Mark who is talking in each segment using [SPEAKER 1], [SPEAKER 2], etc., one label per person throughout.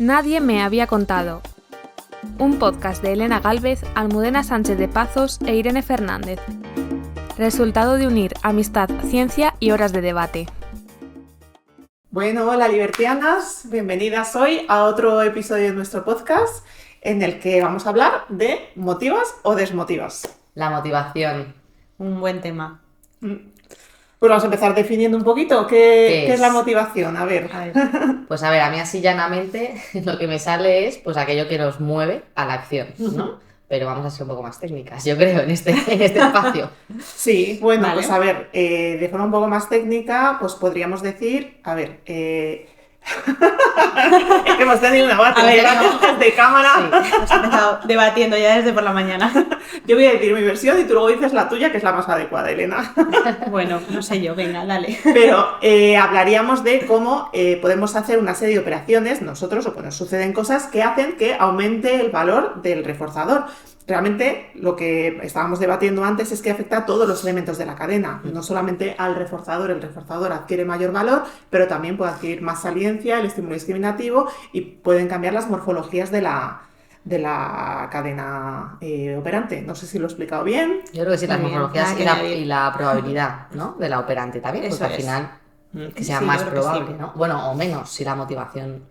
[SPEAKER 1] Nadie me había contado. Un podcast de Elena Gálvez, Almudena Sánchez de Pazos e Irene Fernández. Resultado de unir amistad, ciencia y horas de debate.
[SPEAKER 2] Bueno, hola libertianas, bienvenidas hoy a otro episodio de nuestro podcast en el que vamos a hablar de ¿motivas o desmotivas?
[SPEAKER 3] La motivación.
[SPEAKER 4] Un buen tema.
[SPEAKER 2] Pues vamos a empezar definiendo un poquito qué es la motivación. A ver.
[SPEAKER 3] Pues a ver, a mí así llanamente lo que me sale es pues aquello que nos mueve a la acción, ¿no? Pero vamos a ser un poco más técnicas, yo creo, en este espacio.
[SPEAKER 2] Sí, bueno,
[SPEAKER 4] Vale.
[SPEAKER 2] pues a ver, de forma un poco más técnica, pues podríamos decir, a ver, es que hemos tenido una batalla de cámara.
[SPEAKER 3] Sí.
[SPEAKER 4] Hemos empezado debatiendo ya desde por la mañana.
[SPEAKER 2] Yo voy a decir mi versión y tú luego dices la tuya, que es la más adecuada, Elena.
[SPEAKER 4] Bueno, no sé yo, venga, dale.
[SPEAKER 2] Pero hablaríamos de cómo podemos hacer una serie de operaciones, nosotros, o que nos suceden cosas que hacen que aumente el valor del reforzador. Realmente lo que estábamos debatiendo antes es que afecta a todos los elementos de la cadena, no solamente al reforzador. El reforzador adquiere mayor valor, pero también puede adquirir más saliencia, el estímulo discriminativo, y pueden cambiar las morfologías de la cadena operante. No sé si lo he explicado bien.
[SPEAKER 3] Yo creo que sí, las
[SPEAKER 4] Muy bien,
[SPEAKER 3] morfologías
[SPEAKER 4] nada que añadir.
[SPEAKER 3] y la probabilidad, ¿no? De la operante también,
[SPEAKER 4] Eso
[SPEAKER 3] porque al
[SPEAKER 4] es.
[SPEAKER 3] final que sea
[SPEAKER 4] Sí,
[SPEAKER 3] más
[SPEAKER 4] yo creo que
[SPEAKER 3] probable,
[SPEAKER 4] sí.
[SPEAKER 3] ¿no? Bueno, o menos si la motivación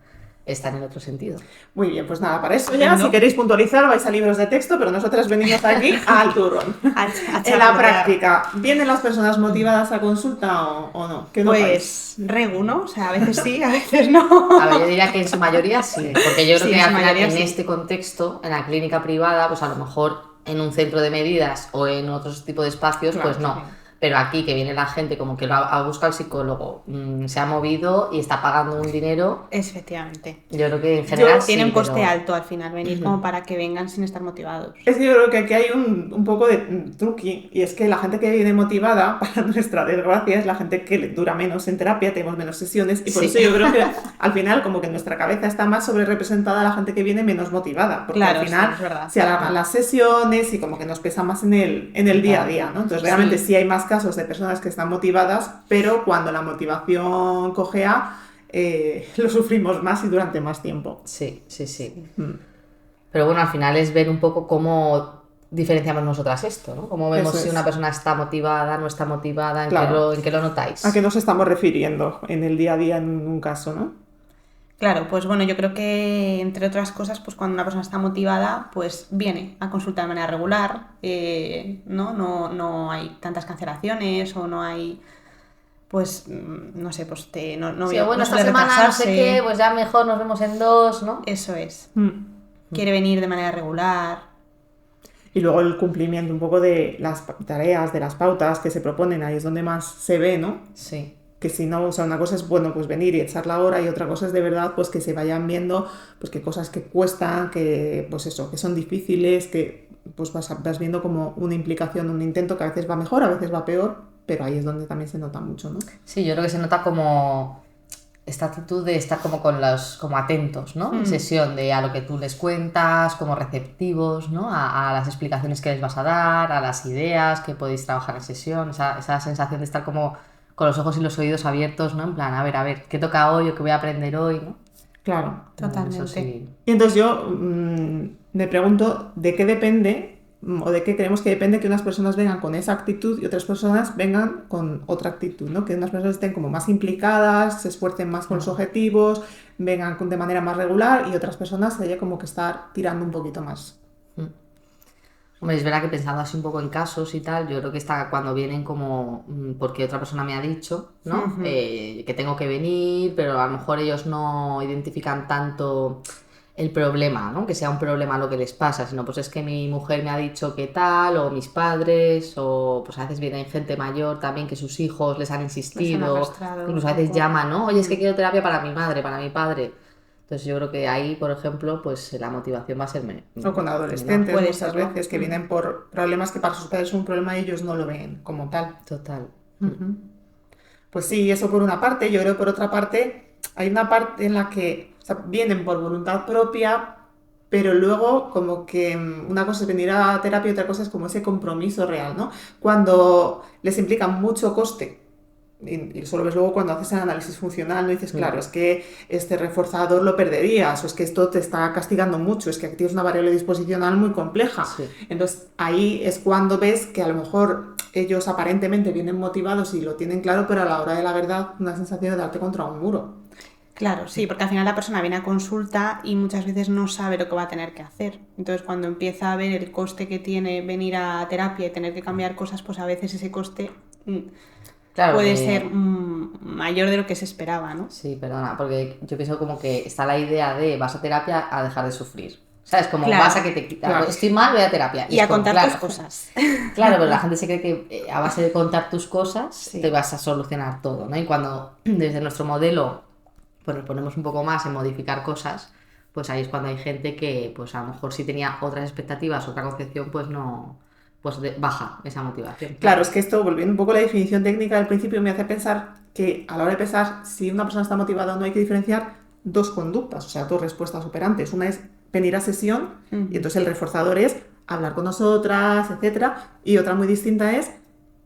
[SPEAKER 3] está en el otro sentido.
[SPEAKER 2] Muy bien, pues nada, para eso ya,
[SPEAKER 4] No.
[SPEAKER 2] si queréis puntualizar, vais a libros de texto, pero nosotras venimos aquí al turrón.
[SPEAKER 4] A
[SPEAKER 2] En la práctica, ¿vienen las personas motivadas a consulta o no? ¿Qué notáis?
[SPEAKER 4] Pues regu, ¿no? O sea, a veces sí, a veces no.
[SPEAKER 3] A ver, yo diría que en su mayoría sí, porque yo creo
[SPEAKER 4] Sí,
[SPEAKER 3] que
[SPEAKER 4] en
[SPEAKER 3] al
[SPEAKER 4] su
[SPEAKER 3] final
[SPEAKER 4] mayoría
[SPEAKER 3] en
[SPEAKER 4] sí.
[SPEAKER 3] este contexto, en la clínica privada, pues a lo mejor en un centro de medidas o en otros tipos de espacios,
[SPEAKER 2] Claro,
[SPEAKER 3] pues no.
[SPEAKER 2] sí.
[SPEAKER 3] Pero aquí que viene la gente como que lo ha buscado el psicólogo, se ha movido y está pagando un dinero,
[SPEAKER 4] Efectivamente.
[SPEAKER 3] yo creo que en general
[SPEAKER 4] Tiene
[SPEAKER 3] sí,
[SPEAKER 4] un coste
[SPEAKER 3] pero-
[SPEAKER 4] alto al final venir como para que vengan sin estar motivados.
[SPEAKER 2] Es que yo creo que aquí hay un poco de truqui, y es que la gente que viene motivada, para nuestra desgracia, es la gente que le dura menos en terapia, tenemos menos sesiones, y por
[SPEAKER 3] Sí.
[SPEAKER 2] eso yo creo que al final como que en nuestra cabeza está más sobre representada la gente que viene menos motivada, porque
[SPEAKER 4] Claro,
[SPEAKER 2] al final
[SPEAKER 4] sí, es verdad.
[SPEAKER 2] se alargan las sesiones y como que nos pesa más en el día a día, ¿no? Entonces realmente sí hay más casos de personas que están motivadas, pero cuando la motivación cojea, lo sufrimos más y durante más tiempo.
[SPEAKER 3] Sí, sí, sí.
[SPEAKER 2] Mm.
[SPEAKER 3] Pero bueno, al final es ver un poco cómo diferenciamos nosotras esto, ¿no? Cómo vemos
[SPEAKER 2] Eso
[SPEAKER 3] si
[SPEAKER 2] es.
[SPEAKER 3] una persona está motivada, no está motivada,
[SPEAKER 2] Claro.
[SPEAKER 3] en qué lo notáis.
[SPEAKER 2] ¿A qué nos estamos refiriendo en el día a día en un caso, no?
[SPEAKER 4] Claro, pues bueno, yo creo que entre otras cosas, pues cuando una persona está motivada, pues viene a consultar de manera regular, no hay tantas cancelaciones o no hay, pues, no sé, pues no
[SPEAKER 3] Sí, bueno,
[SPEAKER 4] no
[SPEAKER 3] esta
[SPEAKER 4] suele
[SPEAKER 3] semana no sé
[SPEAKER 4] retrasarse.
[SPEAKER 3] qué, pues ya mejor nos vemos en 2, ¿no?
[SPEAKER 4] Eso es.
[SPEAKER 2] Mm.
[SPEAKER 4] Quiere venir de manera regular.
[SPEAKER 2] Y luego el cumplimiento un poco de las tareas, de las pautas que se proponen, ahí es donde más se ve, ¿no?
[SPEAKER 3] Sí.
[SPEAKER 2] Que si no, o sea, una cosa es, bueno, pues venir y echar la hora, y otra cosa es de verdad, pues que se vayan viendo, pues que cosas que cuestan, que, pues eso, que son difíciles, que pues vas viendo como una implicación, un intento que a veces va mejor, a veces va peor, pero ahí es donde también se nota mucho, ¿no?
[SPEAKER 3] Sí, yo creo que se nota como esta actitud de estar como con los como atentos, ¿no? En sesión de a lo que tú les cuentas, como receptivos, ¿no? A las explicaciones que les vas a dar, a las ideas que podéis trabajar en sesión, esa sensación de estar como con los ojos y los oídos abiertos, ¿no? En plan, a ver, ¿qué toca hoy o qué voy a aprender hoy, ¿no?
[SPEAKER 2] Claro.
[SPEAKER 4] Totalmente.
[SPEAKER 3] Eso sí.
[SPEAKER 2] Y entonces yo me pregunto de qué depende, o de qué creemos que depende que unas personas vengan con esa actitud y otras personas vengan con otra actitud, ¿no? Que unas personas estén como más implicadas, se esfuercen más con los objetivos, vengan de manera más regular, y otras personas haya como que estar tirando un poquito más.
[SPEAKER 3] Hombre, es verdad que pensando así un poco en casos y tal, yo creo que está cuando vienen como porque otra persona me ha dicho, ¿no? Que tengo que venir, pero a lo mejor ellos no identifican tanto el problema, ¿no? Que sea un problema lo que les pasa, sino pues es que mi mujer me ha dicho que tal, o mis padres, o pues a veces vienen gente mayor también que sus hijos les han insistido,
[SPEAKER 4] arrastrado
[SPEAKER 3] incluso a
[SPEAKER 4] un
[SPEAKER 3] veces
[SPEAKER 4] poco.
[SPEAKER 3] llaman, ¿no? Oye, es que quiero terapia para mi madre, para mi padre. Entonces yo creo que ahí, por ejemplo, pues la motivación va a ser
[SPEAKER 2] O con adolescentes
[SPEAKER 4] Puede
[SPEAKER 2] muchas
[SPEAKER 4] ser, ¿no?
[SPEAKER 2] veces que vienen por problemas que para sus padres son un problema y ellos no lo ven como tal.
[SPEAKER 3] Total.
[SPEAKER 2] Pues sí, eso por una parte. Yo creo por otra parte, hay una parte en la que, o sea, vienen por voluntad propia, pero luego como que una cosa es venir a terapia y otra cosa es como ese compromiso real, ¿no? Cuando les implica mucho coste y eso lo ves luego cuando haces el análisis funcional, no dices, claro, es que este reforzador lo perderías, o es que esto te está castigando mucho, es que aquí tienes una variable disposicional muy compleja.
[SPEAKER 3] Sí.
[SPEAKER 2] Entonces ahí es cuando ves que a lo mejor ellos aparentemente vienen motivados y lo tienen claro, pero a la hora de la verdad una sensación de darte contra un muro.
[SPEAKER 4] Claro, sí, porque al final la persona viene a consulta y muchas veces no sabe lo que va a tener que hacer. Entonces, cuando empieza a ver el coste que tiene venir a terapia y tener que cambiar cosas, pues a veces ese coste
[SPEAKER 3] Claro,
[SPEAKER 4] puede ser mayor de lo que se esperaba, ¿no?
[SPEAKER 3] Sí, perdona, porque yo pienso como que está la idea de vas a terapia a dejar de sufrir. ¿Sabes? Como
[SPEAKER 4] Claro,
[SPEAKER 3] vas a que te quitas.
[SPEAKER 2] claro.
[SPEAKER 3] Estoy mal, voy a terapia.
[SPEAKER 4] Y
[SPEAKER 3] es
[SPEAKER 4] a
[SPEAKER 3] como,
[SPEAKER 4] contar
[SPEAKER 3] claro,
[SPEAKER 4] tus cosas.
[SPEAKER 3] Claro, pero la gente se cree que a base de contar tus cosas
[SPEAKER 4] Sí.
[SPEAKER 3] te vas a solucionar todo, ¿no? Y cuando desde nuestro modelo pues nos ponemos un poco más en modificar cosas, pues ahí es cuando hay gente que pues a lo mejor si tenía otras expectativas, otra concepción, pues no, pues baja esa motivación.
[SPEAKER 2] Claro, es que esto, volviendo un poco a la definición técnica del principio, me hace pensar que a la hora de pensar si una persona está motivada o no hay que diferenciar dos conductas, o sea, dos respuestas operantes. Una es venir a sesión y entonces el reforzador es hablar con nosotras, etcétera, y otra muy distinta es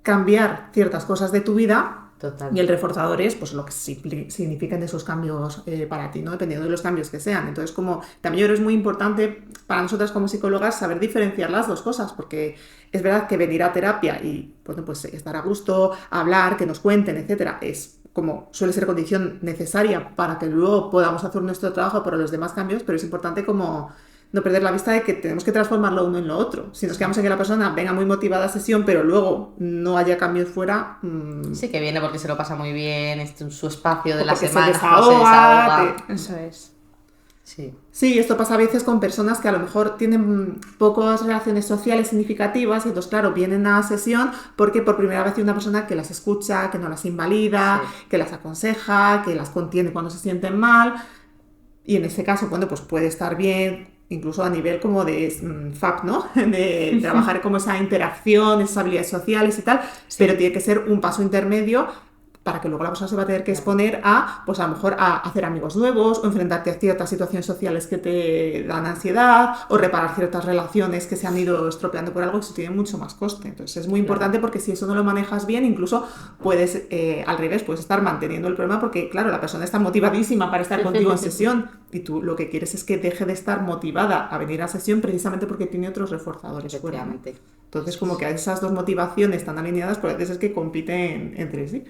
[SPEAKER 2] cambiar ciertas cosas de tu vida.
[SPEAKER 3] Total.
[SPEAKER 2] Y el reforzador es pues lo que significan esos cambios para ti, ¿no? Dependiendo de los cambios que sean. Entonces, como también yo creo que es muy importante para nosotras como psicólogas saber diferenciar las dos cosas, porque es verdad que venir a terapia y bueno, pues estar a gusto, hablar, que nos cuenten, etcétera, es como suele ser condición necesaria para que luego podamos hacer nuestro trabajo para los demás cambios, pero es importante como no perder la vista de que tenemos que transformar lo uno en lo otro. Si nos quedamos en que la persona venga muy motivada a sesión, pero luego no haya cambios fuera...
[SPEAKER 3] Sí, que viene porque se lo pasa muy bien, es su espacio de la
[SPEAKER 2] porque
[SPEAKER 3] semana,
[SPEAKER 2] se
[SPEAKER 3] pues
[SPEAKER 2] desahoga,
[SPEAKER 4] Eso es.
[SPEAKER 3] Sí.
[SPEAKER 2] Sí, esto pasa a veces con personas que a lo mejor tienen pocas relaciones sociales significativas y entonces, claro, vienen a sesión porque por primera vez hay una persona que las escucha, que no las invalida, que las aconseja, que las contiene cuando se sienten mal y en ese caso, bueno, pues puede estar bien, incluso a nivel como de FAP, ¿no? De trabajar como esa interacción, esas habilidades sociales y tal, pero tiene que ser un paso intermedio para que luego la persona se va a tener que exponer a, pues a lo mejor a hacer amigos nuevos o enfrentarte a ciertas situaciones sociales que te dan ansiedad o reparar ciertas relaciones que se han ido estropeando por algo que eso tiene mucho más coste. Entonces es muy importante porque si eso no lo manejas bien, incluso puedes, al revés, puedes estar manteniendo el problema porque, claro, la persona está motivadísima para estar contigo en sesión y tú lo que quieres es que deje de estar motivada a venir a sesión precisamente porque tiene otros reforzadores fuera, ¿no? Entonces como que esas dos motivaciones están alineadas, pues a veces es que compiten entre sí.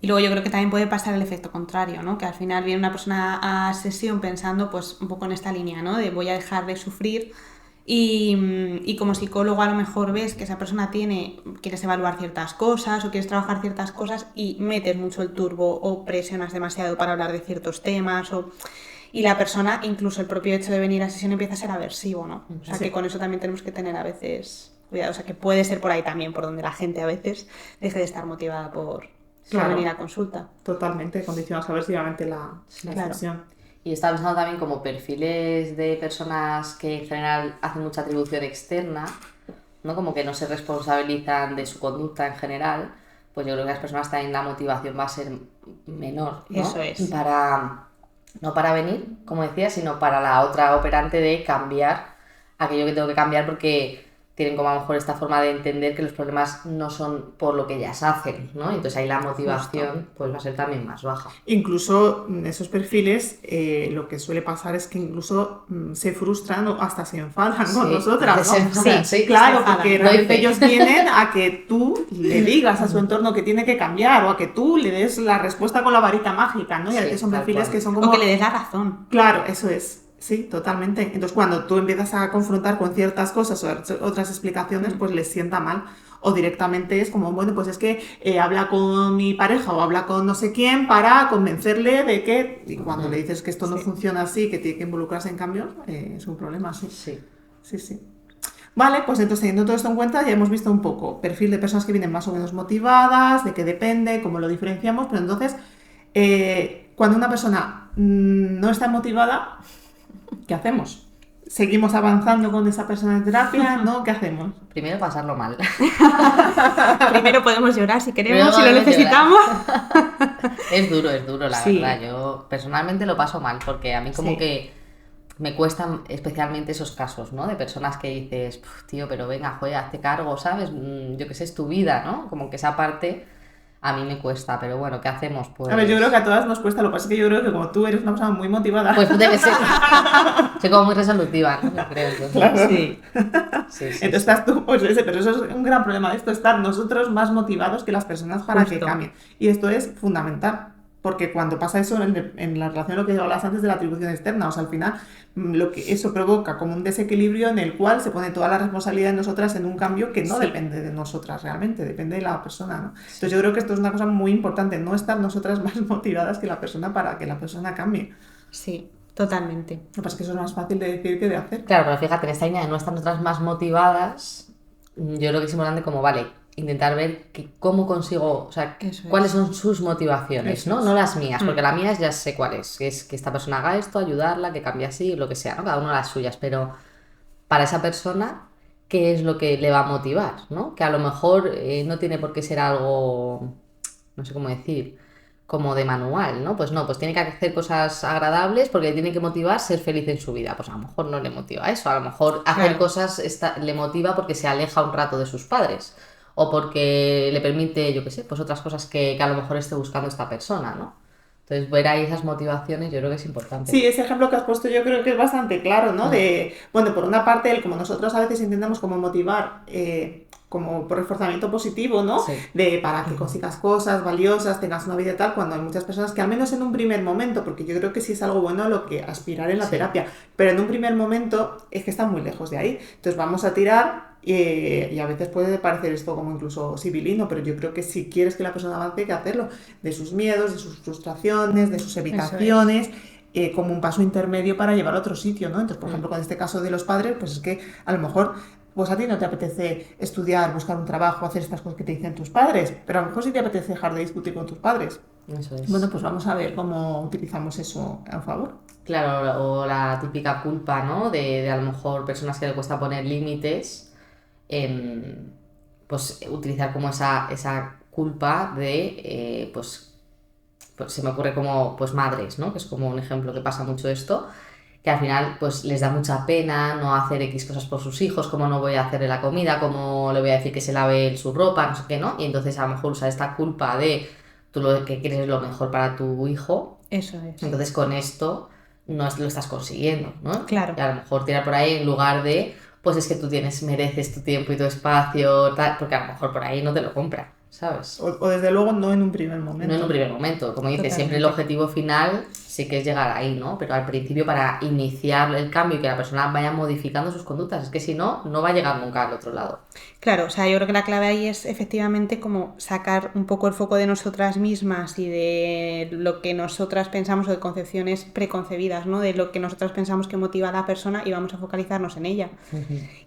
[SPEAKER 4] Y luego yo creo que también puede pasar el efecto contrario, ¿no? Que al final viene una persona a sesión pensando pues un poco en esta línea, ¿no? De voy a dejar de sufrir y como psicólogo a lo mejor ves que esa persona quieres evaluar ciertas cosas o quieres trabajar ciertas cosas y metes mucho el turbo o presionas demasiado para hablar de ciertos temas y la persona, incluso el propio hecho de venir a sesión empieza a ser aversivo, ¿no? O sea que con eso también tenemos que tener a veces cuidado, o sea que puede ser por ahí también por donde la gente a veces deje de estar motivada por venir a consulta.
[SPEAKER 2] Totalmente, condicionas aversivamente la sesión.
[SPEAKER 3] Y estaba pensando también como perfiles de personas que en general hacen mucha atribución externa, ¿no? Como que no se responsabilizan de su conducta en general, pues yo creo que las personas también la motivación va a ser menor, ¿no?
[SPEAKER 4] Eso es.
[SPEAKER 3] No para venir, como decía, sino para la otra operante de cambiar aquello que tengo que cambiar porque tienen como a lo mejor esta forma de entender que los problemas no son por lo que ellas hacen, ¿no? Entonces ahí la motivación pues va a ser también más baja.
[SPEAKER 2] Incluso en esos perfiles lo que suele pasar es que incluso se frustran o hasta se enfadan con nosotras, ¿no?
[SPEAKER 3] Sí,
[SPEAKER 2] claro, porque realmente ellos vienen a que tú le digas a su entorno que tiene que cambiar o a que tú le des la respuesta con la varita mágica, ¿no? Y a veces son perfiles que son como...
[SPEAKER 4] O que le des la razón.
[SPEAKER 2] Claro, eso es. Sí, totalmente. Entonces, cuando tú empiezas a confrontar con ciertas cosas o otras explicaciones, pues les sienta mal. O directamente es como, bueno, pues es que habla con mi pareja o habla con no sé quién para convencerle de que... Y cuando le dices que esto no funciona así, que tiene que involucrarse en cambios, es un problema, sí. Sí. Vale, pues entonces teniendo todo esto en cuenta ya hemos visto un poco perfil de personas que vienen más o menos motivadas, de qué depende, cómo lo diferenciamos, pero entonces cuando una persona no está motivada... ¿Qué hacemos? ¿Seguimos avanzando con esa persona en terapia? ¿No? ¿Qué hacemos?
[SPEAKER 3] Primero pasarlo mal.
[SPEAKER 4] Primero podemos llorar si queremos, si lo necesitamos.
[SPEAKER 3] Es duro, la verdad. Yo personalmente lo paso mal porque a mí como que me cuestan especialmente esos casos, ¿no? De personas que dices, tío, pero venga, joder, hazte cargo, ¿sabes? Yo qué sé, es tu vida, ¿no? Como que esa parte A mí me cuesta, pero bueno, ¿qué hacemos? Pues...
[SPEAKER 2] A ver, yo creo que a todas nos cuesta, lo que pasa es que yo creo que como tú eres una persona muy motivada...
[SPEAKER 3] Pues debe ser. Soy como muy resolutiva, ¿no? Yo creo. Entonces,
[SPEAKER 2] Claro.
[SPEAKER 3] sí.
[SPEAKER 2] Entonces estás tú, pues ese, pero eso es un gran problema de esto, estar nosotros más motivados que las personas para que
[SPEAKER 4] Justo.
[SPEAKER 2] cambien. Y esto es fundamental, porque cuando pasa eso en la relación, lo que hablabas antes de la atribución externa, o sea, al final lo que eso provoca como un desequilibrio en el cual se pone toda la responsabilidad de nosotras en un cambio que no depende de nosotras realmente, depende de la persona, ¿no? Entonces yo creo que esto es una cosa muy importante, no estar nosotras más motivadas que la persona para que la persona cambie.
[SPEAKER 4] Sí, totalmente.
[SPEAKER 2] Lo que pasa es que eso es más fácil de decir que de hacer.
[SPEAKER 3] Claro, pero fíjate, en esta línea de no estar nosotras más motivadas, yo creo que es importante como, vale, intentar ver cómo consigo, o sea,
[SPEAKER 4] Eso es.
[SPEAKER 3] cuáles son sus motivaciones,
[SPEAKER 2] Eso
[SPEAKER 3] ¿no?
[SPEAKER 2] es.
[SPEAKER 3] No las mías, porque las mías ya sé cuáles, que es que esta persona haga esto, ayudarla, que cambie así, lo que sea, ¿no? Cada uno las suyas, pero para esa persona, ¿qué es lo que le va a motivar, ¿no? Que a lo mejor no tiene por qué ser algo, no sé cómo decir, como de manual, ¿no? Pues no, pues tiene que hacer cosas agradables porque le tiene que motivar ser feliz en su vida. Pues a lo mejor no le motiva eso, a lo mejor hacer
[SPEAKER 4] Claro.
[SPEAKER 3] cosas le motiva porque se aleja un rato de sus padres o porque le permite, yo qué sé, pues otras cosas que a lo mejor esté buscando esta persona, ¿no? Entonces ver ahí esas motivaciones yo creo que es importante.
[SPEAKER 2] Sí, ese ejemplo que has puesto yo creo que es bastante claro, ¿no? De, bueno, por una parte, como nosotros a veces intentamos como motivar, como por reforzamiento positivo, ¿no?
[SPEAKER 3] Sí.
[SPEAKER 2] De para que consigas cosas valiosas, tengas una vida tal, cuando hay muchas personas que al menos en un primer momento, porque yo creo que sí es algo bueno a lo que aspirar en la
[SPEAKER 3] Sí.
[SPEAKER 2] terapia, pero en un primer momento es que están muy lejos de ahí. Entonces vamos a tirar y a veces puede parecer esto como incluso sibilino, pero yo creo que si quieres que la persona avance hay que hacerlo, de sus miedos, de sus frustraciones, de sus evitaciones, como un paso intermedio para llevar a otro sitio, ¿no? Entonces, por ejemplo, con este caso de los padres, pues es que a lo mejor pues a ti no te apetece estudiar, buscar un trabajo, hacer estas cosas que te dicen tus padres, pero a lo mejor sí te apetece dejar de discutir con tus padres.
[SPEAKER 3] Eso es.
[SPEAKER 2] Bueno, pues vamos a ver cómo utilizamos eso a favor.
[SPEAKER 3] Claro, o la típica culpa, ¿no? De a lo mejor personas que le cuesta poner límites, pues utilizar como esa culpa de, pues se me ocurre como pues madres, ¿no? Que es como un ejemplo que pasa mucho esto, que al final pues les da mucha pena no hacer X cosas por sus hijos, como no voy a hacerle la comida, como le voy a decir que se lave su ropa, no sé qué, ¿no? Y entonces a lo mejor usa esta culpa de tú lo que quieres es lo mejor para tu hijo,
[SPEAKER 4] Eso es.
[SPEAKER 3] entonces con esto no lo estás consiguiendo, ¿no?
[SPEAKER 4] Claro.
[SPEAKER 3] Y a lo mejor tirar por ahí en lugar de, pues es que tú mereces tu tiempo y tu espacio, tal, porque a lo mejor por ahí no te lo compra, ¿sabes?
[SPEAKER 2] O desde luego no en un primer momento.
[SPEAKER 3] No en un primer momento, como dices,
[SPEAKER 4] Totalmente.
[SPEAKER 3] siempre el objetivo final sí que es llegar ahí, ¿no? Pero al principio para iniciar el cambio y que la persona vaya modificando sus conductas, es que si no, no va a llegar nunca al otro lado.
[SPEAKER 4] Claro, o sea, yo creo que la clave ahí es efectivamente como sacar un poco el foco de nosotras mismas y de lo que nosotras pensamos o de concepciones preconcebidas, ¿no? De lo que nosotras pensamos que motiva a la persona y vamos a focalizarnos en ella.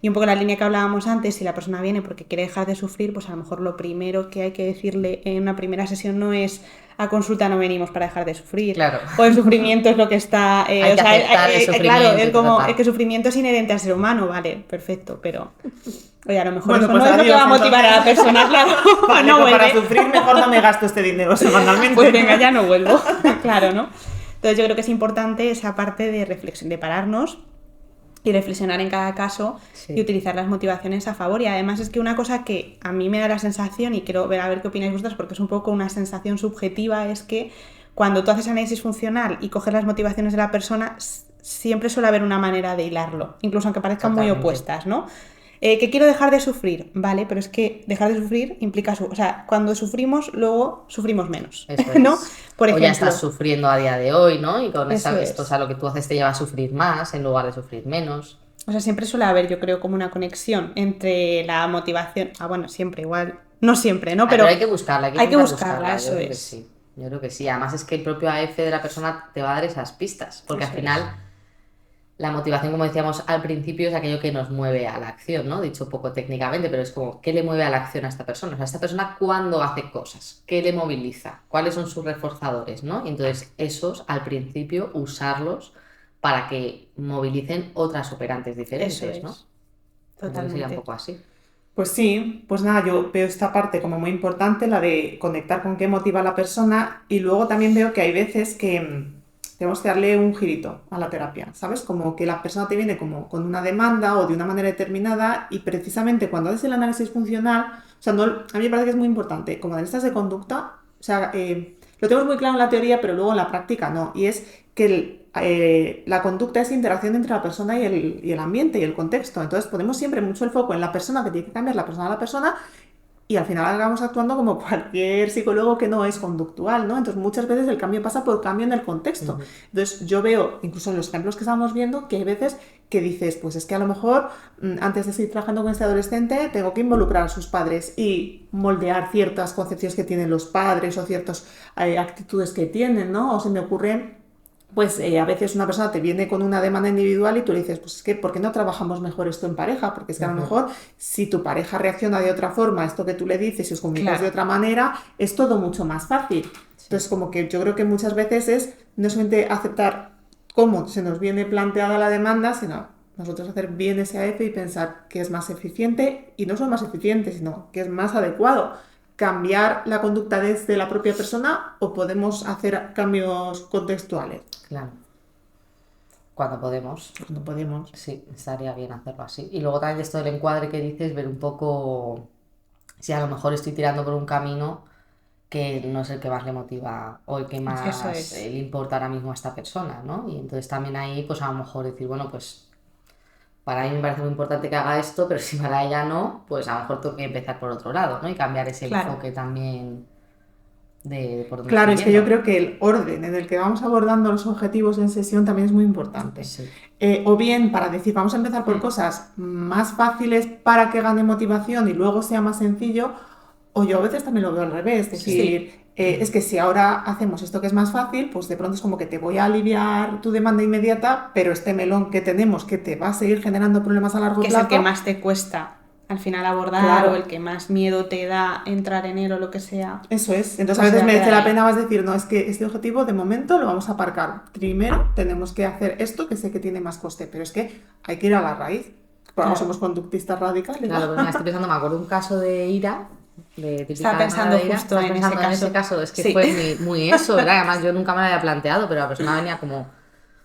[SPEAKER 4] Y un poco la línea que hablábamos antes, si la persona viene porque quiere dejar de sufrir, pues a lo mejor lo primero que hay que decirle en una primera sesión no es a consulta no venimos para dejar de sufrir.
[SPEAKER 3] Claro.
[SPEAKER 4] O el sufrimiento es lo que está...
[SPEAKER 3] Hay que aceptar el sufrimiento
[SPEAKER 4] claro, es
[SPEAKER 3] y
[SPEAKER 4] como
[SPEAKER 3] tratar.
[SPEAKER 4] es que el sufrimiento es inherente al ser humano, vale, perfecto, pero... Oye, a lo mejor
[SPEAKER 2] Bueno,
[SPEAKER 4] eso
[SPEAKER 2] pues
[SPEAKER 4] no es lo que
[SPEAKER 2] adiós,
[SPEAKER 4] va a motivar a la
[SPEAKER 2] entonces.
[SPEAKER 4] persona, claro.
[SPEAKER 2] Vale,
[SPEAKER 4] no
[SPEAKER 2] pues para
[SPEAKER 4] vuelve.
[SPEAKER 2] sufrir mejor no me gasto este dinero semanalmente.
[SPEAKER 4] Pues venga, ya no vuelvo. Claro, ¿no? Entonces yo creo que es importante esa parte de reflexión, de pararnos y reflexionar en cada caso
[SPEAKER 3] Sí.
[SPEAKER 4] y utilizar las motivaciones a favor. Y además es que una cosa que a mí me da la sensación, y quiero ver a ver qué opináis vosotras, porque es un poco una sensación subjetiva, es que cuando tú haces análisis funcional y coges las motivaciones de la persona, siempre suele haber una manera de hilarlo, incluso aunque parezcan muy
[SPEAKER 3] Totalmente.
[SPEAKER 4] opuestas, ¿no? Que quiero dejar de sufrir, vale, pero es que dejar de sufrir implica o sea, cuando sufrimos, luego sufrimos menos,
[SPEAKER 3] Eso es.
[SPEAKER 4] ¿no? Por
[SPEAKER 3] O
[SPEAKER 4] ejemplo,
[SPEAKER 3] ya estás sufriendo a día de hoy, ¿no? Y con
[SPEAKER 4] Eso es.
[SPEAKER 3] esto, o sea, lo que tú haces te lleva a sufrir más en lugar de sufrir menos.
[SPEAKER 4] o sea, siempre suele haber, yo creo, como una conexión entre la motivación, bueno, siempre igual, no siempre, ¿no? Pero
[SPEAKER 3] Hay que buscarla,
[SPEAKER 4] hay que
[SPEAKER 3] intentar
[SPEAKER 4] buscarla,
[SPEAKER 3] yo
[SPEAKER 4] eso
[SPEAKER 3] creo que
[SPEAKER 4] es.
[SPEAKER 3] sí. Yo creo que sí. Además es que el propio AF de la persona te va a dar esas pistas, porque
[SPEAKER 4] Eso
[SPEAKER 3] al final la motivación, como decíamos al principio, es aquello que nos mueve a la acción, ¿no? Dicho poco técnicamente, pero es como, ¿qué le mueve a la acción a esta persona? O sea, esta persona, ¿cuándo hace cosas? ¿Qué le moviliza? ¿Cuáles son sus reforzadores, no? Y entonces esos, al principio, usarlos para que movilicen otras operantes diferentes,
[SPEAKER 4] Eso es.
[SPEAKER 3] ¿no? Entonces sería un
[SPEAKER 4] Totalmente.
[SPEAKER 3] poco así.
[SPEAKER 2] Pues sí, pues nada, yo veo esta parte como muy importante, la de conectar con qué motiva a la persona, y luego también veo que hay veces que tenemos que darle un girito a la terapia, ¿sabes? Como que la persona te viene como con una demanda o de una manera determinada, y precisamente cuando haces el análisis funcional, o sea, no, a mí me parece que es muy importante, como analistas de conducta, o sea, lo tenemos muy claro en la teoría, pero luego en la práctica no, y es que la conducta es interacción entre la persona y el ambiente y el contexto, entonces ponemos siempre mucho el foco en la persona, que tiene que cambiar la persona a la persona, y al final acabamos actuando como cualquier psicólogo que no es conductual, ¿no? Entonces muchas veces el cambio pasa por cambio en el contexto. Entonces yo veo, incluso en los ejemplos que estamos viendo, que hay veces que dices, pues es que a lo mejor antes de seguir trabajando con este adolescente tengo que involucrar a sus padres y moldear ciertas concepciones que tienen los padres o ciertas actitudes que tienen, ¿no? O se me ocurre... Pues a veces una persona te viene con una demanda individual y tú le dices, pues es que ¿por qué no trabajamos mejor esto en pareja? Porque es que a lo mejor si tu pareja reacciona de otra forma a esto que tú le dices y os comunicas de otra manera, es todo mucho más fácil. Entonces como que yo creo que muchas veces es no solamente aceptar cómo se nos viene planteada la demanda, sino nosotros hacer bien ese AF y pensar que es más eficiente, y no solo más eficiente, sino que es más adecuado. ¿Cambiar la conducta desde la propia persona o podemos hacer cambios contextuales?
[SPEAKER 3] Claro. Cuando podemos.
[SPEAKER 2] Pues no podemos.
[SPEAKER 3] Sí, estaría bien hacerlo así. Y luego también esto del encuadre que dices, ver un poco si a lo mejor estoy tirando por un camino que no es el que más le motiva o el que más le importa ahora mismo a esta persona, ¿no? Y entonces también ahí, pues a lo mejor decir, bueno, pues para mí me parece muy importante que haga esto, pero si para ella no, pues a lo mejor tengo que empezar por otro lado, ¿no? Y cambiar ese enfoque también de por dónde
[SPEAKER 2] Claro,
[SPEAKER 3] estoy
[SPEAKER 2] es que
[SPEAKER 3] yendo.
[SPEAKER 2] yo creo que el orden en el que vamos abordando los objetivos en sesión también es muy importante.
[SPEAKER 3] Sí.
[SPEAKER 2] O bien para decir, vamos a empezar por cosas más fáciles para que gane motivación y luego sea más sencillo, o yo a veces también lo veo al revés, es decir, es que si ahora hacemos esto que es más fácil, pues de pronto es como que te voy a aliviar tu demanda inmediata, pero este melón que tenemos que te va a seguir generando problemas a largo plazo.
[SPEAKER 4] Que es el que más te cuesta al final abordar, o el que más miedo te da entrar en él o lo que sea.
[SPEAKER 2] Eso es. Entonces a veces merece la pena más decir, no, es que este objetivo de momento lo vamos a aparcar. Primero tenemos que hacer esto que sé que tiene más coste, pero es que hay que ir a la raíz. Por algo somos conductistas radicales.
[SPEAKER 3] Claro, pues me estoy pensando, me acuerdo un caso de ira.
[SPEAKER 4] Estaba pensando justo en ese caso.
[SPEAKER 3] Es que fue muy eso, ¿verdad? Además yo nunca me lo había planteado, pero la persona venía como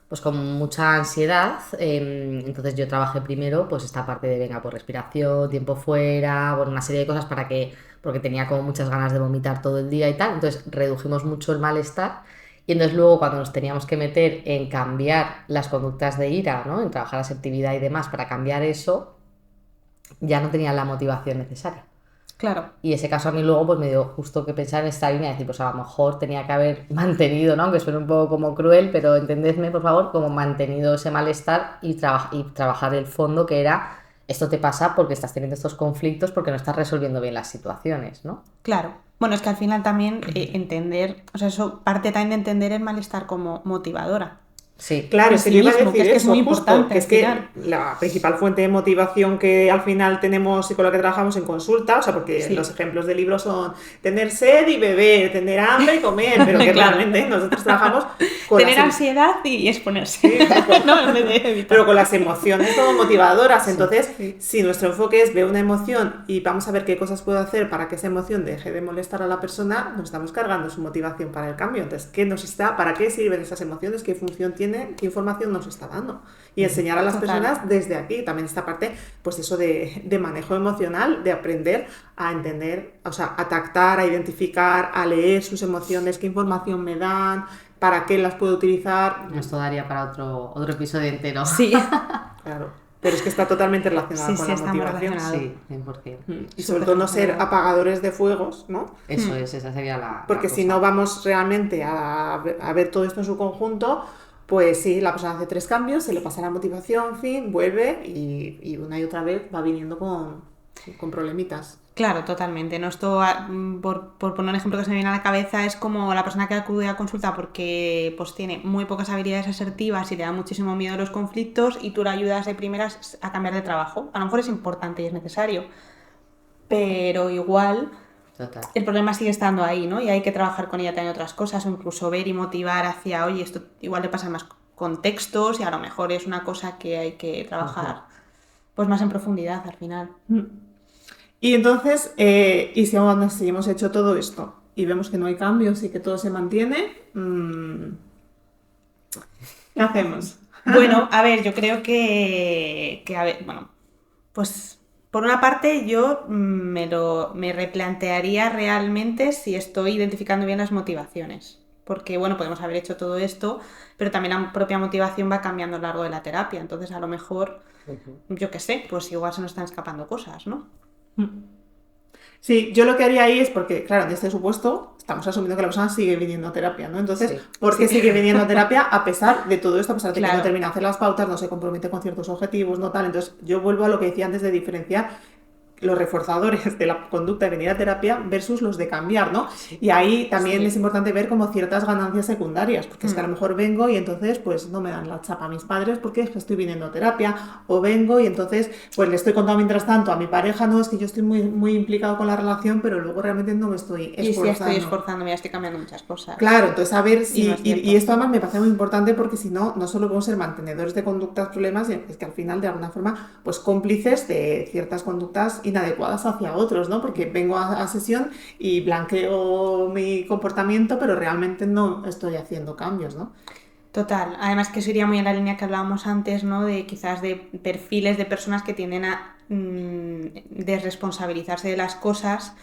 [SPEAKER 3] pues con mucha ansiedad, entonces yo trabajé primero pues esta parte de venga, por respiración, tiempo fuera, bueno, una serie de cosas porque tenía como muchas ganas de vomitar todo el día y tal, entonces redujimos mucho el malestar. Y entonces luego cuando nos teníamos que meter en cambiar las conductas de ira, ¿no? En trabajar la asertividad y demás para cambiar eso, ya no tenían la motivación necesaria.
[SPEAKER 4] Claro.
[SPEAKER 3] Y ese caso a mí luego pues me dio justo que pensar en esta línea, decir, pues a lo mejor tenía que haber mantenido, ¿no? Aunque suene un poco como cruel, pero entendedme por favor, como mantenido ese malestar y trabajar el fondo, que era, esto te pasa porque estás teniendo estos conflictos, porque no estás resolviendo bien las situaciones, ¿no?
[SPEAKER 4] Claro. Bueno, es que al final también entender, o sea, eso parte también de entender el malestar como motivadora.
[SPEAKER 2] Sí, claro, es que yo iba a decir
[SPEAKER 4] que es muy importante,
[SPEAKER 2] que es que la principal fuente de motivación que al final tenemos y con la que trabajamos en consulta, o sea, porque los ejemplos del libro son tener sed y beber, tener hambre y comer, pero que realmente nosotros trabajamos con
[SPEAKER 4] tener ansiedad y exponerse, no, en vez de evitar.
[SPEAKER 2] Pero con las emociones como motivadoras, entonces si nuestro enfoque es ver una emoción y vamos a ver qué cosas puedo hacer para que esa emoción deje de molestar a la persona, nos estamos cargando su motivación para el cambio. Entonces, ¿para qué sirven esas emociones? ¿Qué función tiene? ¿Qué información nos está dando? Y enseñar a las personas desde aquí, también esta parte, pues eso de manejo emocional, de aprender a entender, o sea, a tactar, a identificar, a leer sus emociones, qué información me dan, para qué las puedo utilizar.
[SPEAKER 3] Esto daría para otro episodio entero.
[SPEAKER 4] Sí.
[SPEAKER 2] Claro. Pero es que está totalmente relacionado con la motivación.
[SPEAKER 3] Sí, 100%.
[SPEAKER 2] Y sobre todo no ser apagadores de fuegos, ¿no?
[SPEAKER 3] Eso es, esa sería la
[SPEAKER 2] Porque
[SPEAKER 3] cosa.
[SPEAKER 2] si no vamos realmente a ver todo esto en su conjunto, pues sí, la persona hace 3 cambios, se le pasa la motivación, fin, vuelve y una y otra vez va viniendo con problemitas.
[SPEAKER 4] Claro, totalmente. No, esto, por poner un ejemplo que se me viene a la cabeza, es como la persona que acude a consulta porque pues tiene muy pocas habilidades asertivas y le da muchísimo miedo a los conflictos y tú le ayudas de primeras a cambiar de trabajo. A lo mejor es importante y es necesario, pero igual
[SPEAKER 3] Total.
[SPEAKER 4] El problema sigue estando ahí, ¿no? Y hay que trabajar con ella también otras cosas o incluso ver y motivar hacia, oye, esto igual le pasa en más contextos y a lo mejor es una cosa que hay que trabajar pues más en profundidad al final.
[SPEAKER 2] Y entonces, y si aún así hemos hecho todo esto y vemos que no hay cambios y que todo se mantiene, ¿qué hacemos?
[SPEAKER 4] Bueno, a ver, yo creo que a ver, bueno, pues por una parte, yo me replantearía realmente si estoy identificando bien las motivaciones. Porque, bueno, podemos haber hecho todo esto, pero también la propia motivación va cambiando a lo largo de la terapia. Entonces, a lo mejor, yo qué sé, pues igual se nos están escapando cosas, ¿no?
[SPEAKER 2] Sí, yo lo que haría ahí es porque, claro, en este supuesto estamos asumiendo que la persona sigue viniendo a terapia, ¿no? Entonces,
[SPEAKER 3] Sí.
[SPEAKER 2] ¿por qué sigue viniendo a terapia a pesar de todo esto, a pesar de que
[SPEAKER 4] Claro.
[SPEAKER 2] no termina de hacer las pautas, no se compromete con ciertos objetivos, no tal? Entonces, yo vuelvo a lo que decía antes de diferenciar los reforzadores de la conducta de venir a terapia versus los de cambiar, ¿no? Y ahí también es importante ver como ciertas ganancias secundarias, porque es que a lo mejor vengo y entonces pues no me dan la chapa a mis padres porque es que estoy viniendo a terapia, o vengo y entonces pues le estoy contando mientras tanto a mi pareja, no, es que yo estoy muy implicado con la relación, pero luego realmente no me estoy
[SPEAKER 4] Y
[SPEAKER 2] esforzando.
[SPEAKER 4] sí, estoy esforzándome, ya estoy cambiando muchas cosas.
[SPEAKER 2] Claro, entonces a ver si...
[SPEAKER 4] no es cierto.
[SPEAKER 2] y esto además me parece muy importante porque si no, no solo podemos ser mantenedores de conductas problemas, sino que es que al final de alguna forma, pues cómplices de ciertas conductas inadecuadas hacia otros, ¿no? Porque vengo a sesión y blanqueo mi comportamiento, pero realmente no estoy haciendo cambios, ¿no?
[SPEAKER 4] Total, además que eso iría muy en la línea que hablábamos antes, ¿no? De quizás de perfiles de personas que tienden a desresponsabilizarse de las cosas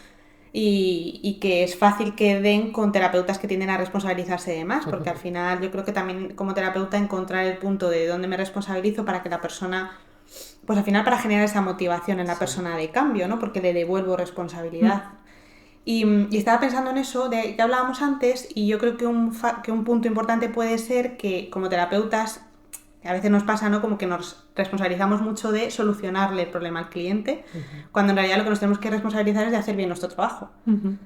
[SPEAKER 4] y que es fácil que den con terapeutas que tienden a responsabilizarse de más, porque al final yo creo que también como terapeuta encontrar el punto de dónde me responsabilizo para que la persona, pues al final para generar esa motivación en la persona de cambio, ¿no? Porque le devuelvo responsabilidad. Y estaba pensando en eso de que hablábamos antes y yo creo que un punto importante puede ser que como terapeutas a veces nos pasa, ¿no? Como que nos responsabilizamos mucho de solucionarle el problema al cliente, cuando en realidad lo que nos tenemos que responsabilizar es de hacer bien nuestro trabajo,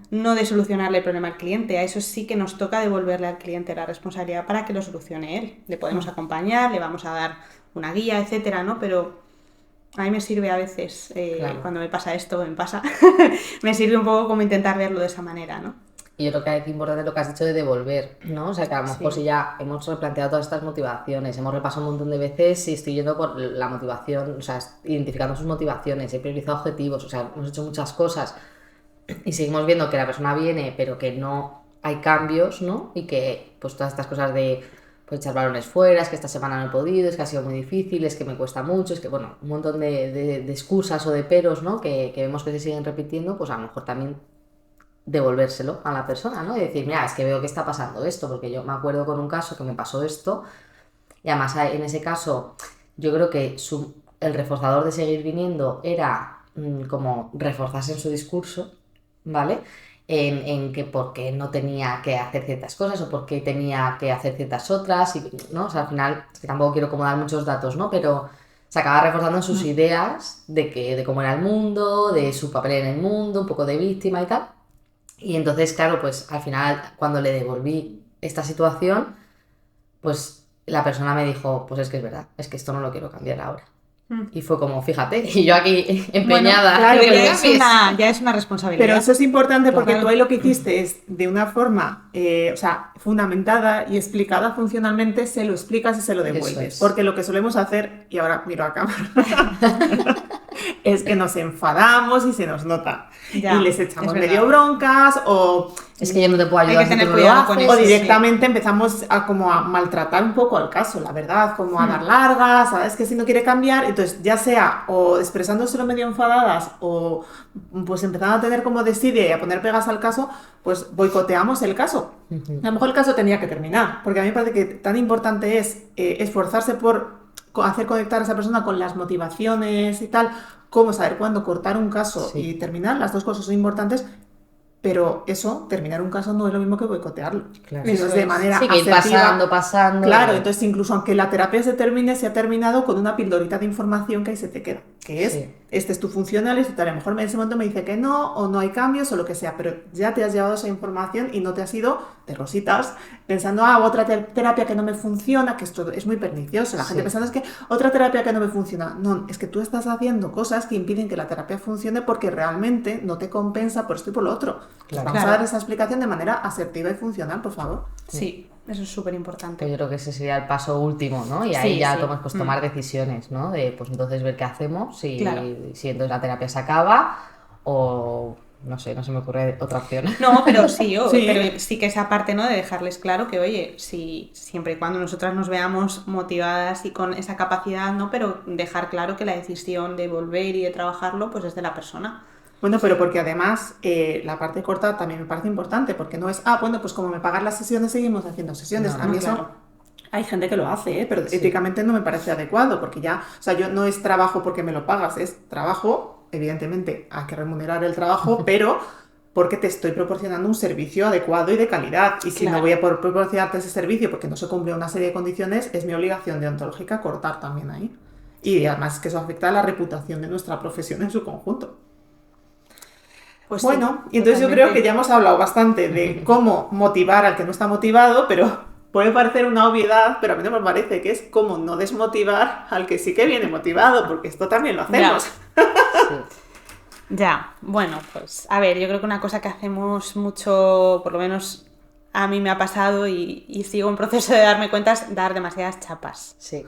[SPEAKER 4] no de solucionarle el problema al cliente. A eso sí que nos toca devolverle al cliente la responsabilidad para que lo solucione él. Le podemos acompañar, le vamos a dar una guía, etcétera, ¿no? Pero a mí me sirve a veces,
[SPEAKER 3] Claro.
[SPEAKER 4] cuando me pasa esto, me pasa, me sirve un poco como intentar verlo de esa manera, ¿no?
[SPEAKER 3] Y yo creo que es importante lo que has dicho de devolver, ¿no? O sea, que a lo mejor
[SPEAKER 4] Sí.
[SPEAKER 3] si ya hemos replanteado todas estas motivaciones, hemos repasado un montón de veces y estoy yendo por la motivación, o sea, identificando sus motivaciones, he priorizado objetivos, o sea, hemos hecho muchas cosas y seguimos viendo que la persona viene, pero que no hay cambios, ¿no? Y que pues todas estas cosas de pues echar balones fuera, es que esta semana no he podido, es que ha sido muy difícil, es que me cuesta mucho, es que, bueno, un montón de excusas o de peros, ¿no? Que vemos que se siguen repitiendo, pues a lo mejor también devolvérselo a la persona, ¿no? Y decir, mira, es que veo que está pasando esto, porque yo me acuerdo con un caso que me pasó esto, y además en ese caso yo creo que el reforzador de seguir viniendo era como reforzarse en su discurso, ¿vale? En que porque no tenía que hacer ciertas cosas o porque tenía que hacer ciertas otras, y, ¿no? O sea, al final, es que tampoco quiero como dar muchos datos, ¿no? Pero se acaba reforzando en sus ideas de cómo era el mundo, de su papel en el mundo, un poco de víctima y tal. Y entonces, claro, pues al final, cuando le devolví esta situación, pues la persona me dijo, pues es que es verdad, es que esto no lo quiero cambiar ahora. Y fue como, fíjate, y yo aquí empeñada.
[SPEAKER 2] claro,
[SPEAKER 4] Pero
[SPEAKER 2] pero
[SPEAKER 4] ya es una responsabilidad.
[SPEAKER 2] Pero eso es importante porque
[SPEAKER 4] Claro.
[SPEAKER 2] tú ahí lo que hiciste es de una forma, o sea, fundamentada y explicada funcionalmente, se lo explicas y se lo devuelves.
[SPEAKER 3] Eso es.
[SPEAKER 2] Porque lo que solemos hacer, y ahora miro a cámara, es que nos enfadamos y se nos nota.
[SPEAKER 4] Ya,
[SPEAKER 2] y les echamos
[SPEAKER 4] es verdad.
[SPEAKER 2] medio broncas o...
[SPEAKER 3] Es que yo no te puedo
[SPEAKER 4] Hay
[SPEAKER 3] ayudar
[SPEAKER 4] que
[SPEAKER 3] si
[SPEAKER 4] tener
[SPEAKER 3] tú no lo
[SPEAKER 4] cuidado con
[SPEAKER 3] haces.
[SPEAKER 4] eso.
[SPEAKER 2] O directamente empezamos a como a maltratar un poco al caso, la verdad, como a dar largas, ¿sabes? Que si no quiere cambiar, entonces ya sea o expresándoselo medio enfadadas o pues empezando a tener como desidia y a poner pegas al caso, pues boicoteamos el caso. A lo mejor el caso tenía que terminar, porque a mí me parece que tan importante es esforzarse por hacer conectar a esa persona con las motivaciones y tal, como saber cuándo cortar un caso
[SPEAKER 3] Sí.
[SPEAKER 2] y terminar, las dos cosas son importantes. Pero eso, terminar un caso no es lo mismo que boicotearlo.
[SPEAKER 3] Claro.
[SPEAKER 2] Eso es de manera
[SPEAKER 3] Sí, que ir
[SPEAKER 2] asertiva.
[SPEAKER 3] pasando.
[SPEAKER 2] Claro, entonces incluso aunque la terapia se termine, se ha terminado con una pildorita de información que ahí se te queda. Que es,
[SPEAKER 3] Sí.
[SPEAKER 2] este es tu funcional, y a lo mejor en ese momento me dice que no, o no hay cambios, o lo que sea, pero ya te has llevado esa información y no te has ido de rositas pensando, otra terapia que no me funciona, que esto es muy pernicioso. La gente
[SPEAKER 3] Sí.
[SPEAKER 2] pensando, es que otra terapia que no me funciona. No, es que tú estás haciendo cosas que impiden que la terapia funcione porque realmente no te compensa por esto y por lo otro.
[SPEAKER 3] Claro.
[SPEAKER 2] Vamos
[SPEAKER 4] Claro.
[SPEAKER 2] a dar esa explicación de manera asertiva y funcional, por favor.
[SPEAKER 4] Sí, eso es súper
[SPEAKER 3] Que
[SPEAKER 4] importante.
[SPEAKER 3] yo creo que ese sería el paso último, ¿no? Y ahí
[SPEAKER 4] Sí,
[SPEAKER 3] ya
[SPEAKER 4] sí.
[SPEAKER 3] tomar decisiones, ¿no? De pues entonces ver qué hacemos, si
[SPEAKER 4] Claro.
[SPEAKER 3] entonces la terapia se acaba o no sé, no se me ocurre otra opción.
[SPEAKER 4] No, pero sí,
[SPEAKER 2] Sí.
[SPEAKER 4] pero sí que esa parte, ¿no? De dejarles claro que, oye, si siempre y cuando nosotras nos veamos motivadas y con esa capacidad, ¿no? Pero dejar claro que la decisión de volver y de trabajarlo, pues es de la persona.
[SPEAKER 2] Bueno, pero porque además la parte corta también me parece importante, porque no es, bueno, pues como me pagan las sesiones, seguimos haciendo sesiones.
[SPEAKER 3] No,
[SPEAKER 2] A mí
[SPEAKER 4] no,
[SPEAKER 2] eso,
[SPEAKER 4] claro.
[SPEAKER 2] hay gente que lo hace, pero
[SPEAKER 3] Sí.
[SPEAKER 2] éticamente no me parece adecuado, porque ya, o sea, yo no es trabajo porque me lo pagas, es trabajo, evidentemente hay que remunerar el trabajo, pero porque te estoy proporcionando un servicio adecuado y de calidad. Y si
[SPEAKER 4] Claro.
[SPEAKER 2] no voy a poder proporcionarte ese servicio porque no se cumple una serie de condiciones, es mi obligación deontológica cortar también ahí. Y además que eso afecta a la reputación de nuestra profesión en su conjunto.
[SPEAKER 4] Pues
[SPEAKER 2] Bueno,
[SPEAKER 4] sí,
[SPEAKER 2] y entonces yo creo
[SPEAKER 4] totalmente.
[SPEAKER 2] que ya hemos hablado bastante de cómo motivar al que no está motivado, pero puede parecer una obviedad, pero a mí no me parece, que es cómo no desmotivar al que sí que viene motivado, porque esto también lo hacemos.
[SPEAKER 3] Sí.
[SPEAKER 4] Ya, bueno, pues a ver, yo creo que una cosa que hacemos mucho, por lo menos a mí me ha pasado y sigo en proceso de darme cuenta, es dar demasiadas chapas,
[SPEAKER 3] Sí.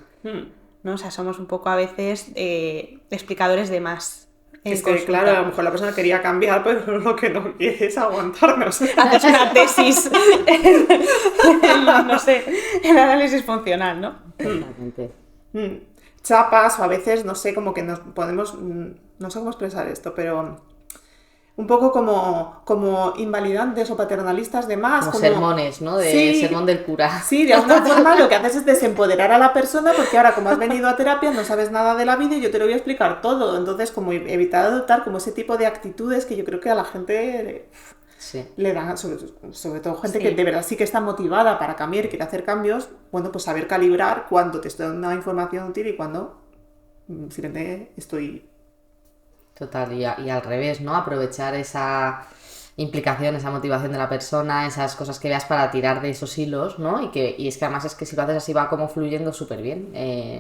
[SPEAKER 4] ¿no? O sea, somos un poco a veces explicadores de más. En
[SPEAKER 2] Es que,
[SPEAKER 4] consulta.
[SPEAKER 2] claro, a lo mejor la persona quería cambiar, pero lo que no quiere es aguantarnos.
[SPEAKER 4] Haces una tesis no sé, en análisis funcional, ¿no?
[SPEAKER 3] Totalmente.
[SPEAKER 2] Chapas, o a veces, no sé, como que nos podemos, no sé cómo expresar esto, pero un poco como invalidantes o paternalistas de más.
[SPEAKER 3] Como sermones, ¿no? De
[SPEAKER 2] Sí.
[SPEAKER 3] sermón del cura.
[SPEAKER 2] Sí, de alguna forma lo que haces es desempoderar a la persona, porque ahora como has venido a terapia no sabes nada de la vida y yo te lo voy a explicar todo. Entonces, como evitar adoptar como ese tipo de actitudes que yo creo que a la gente
[SPEAKER 3] Sí.
[SPEAKER 2] le dan, sobre todo gente
[SPEAKER 4] Sí.
[SPEAKER 2] que de verdad sí que está motivada para cambiar y quiere hacer cambios, bueno, pues saber calibrar cuándo te estoy dando una información útil y cuándo simplemente estoy...
[SPEAKER 3] Total, y al revés, ¿no? Aprovechar esa implicación, esa motivación de la persona, esas cosas que veas para tirar de esos hilos, ¿no? Y es que además es que si lo haces así va como fluyendo súper bien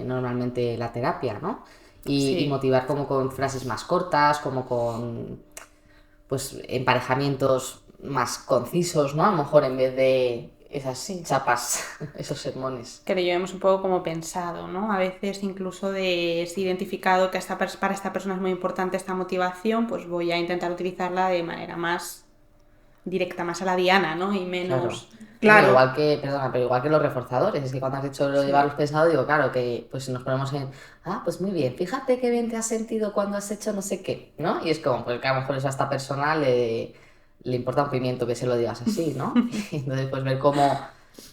[SPEAKER 3] normalmente la terapia, ¿no?
[SPEAKER 4] Sí.
[SPEAKER 3] Y motivar como con frases más cortas, como con pues emparejamientos más concisos, ¿no? A lo mejor en vez de esas chapas, esos sermones.
[SPEAKER 4] Que lo llevemos un poco como pensado, ¿no? A veces incluso de si identificado que para esta persona es muy importante esta motivación, pues voy a intentar utilizarla de manera más directa, más a la diana, ¿no? Y menos...
[SPEAKER 2] Claro.
[SPEAKER 3] Pero igual que los reforzadores, es que cuando has hecho lo de llevarlos pensado, digo, claro, que pues si nos ponemos en, pues muy bien, fíjate qué bien te has sentido cuando has hecho no sé qué, ¿no? Y es como, pues que a lo mejor eso a esta persona le importa un pimiento que se lo digas así, ¿no? Y entonces pues ver cómo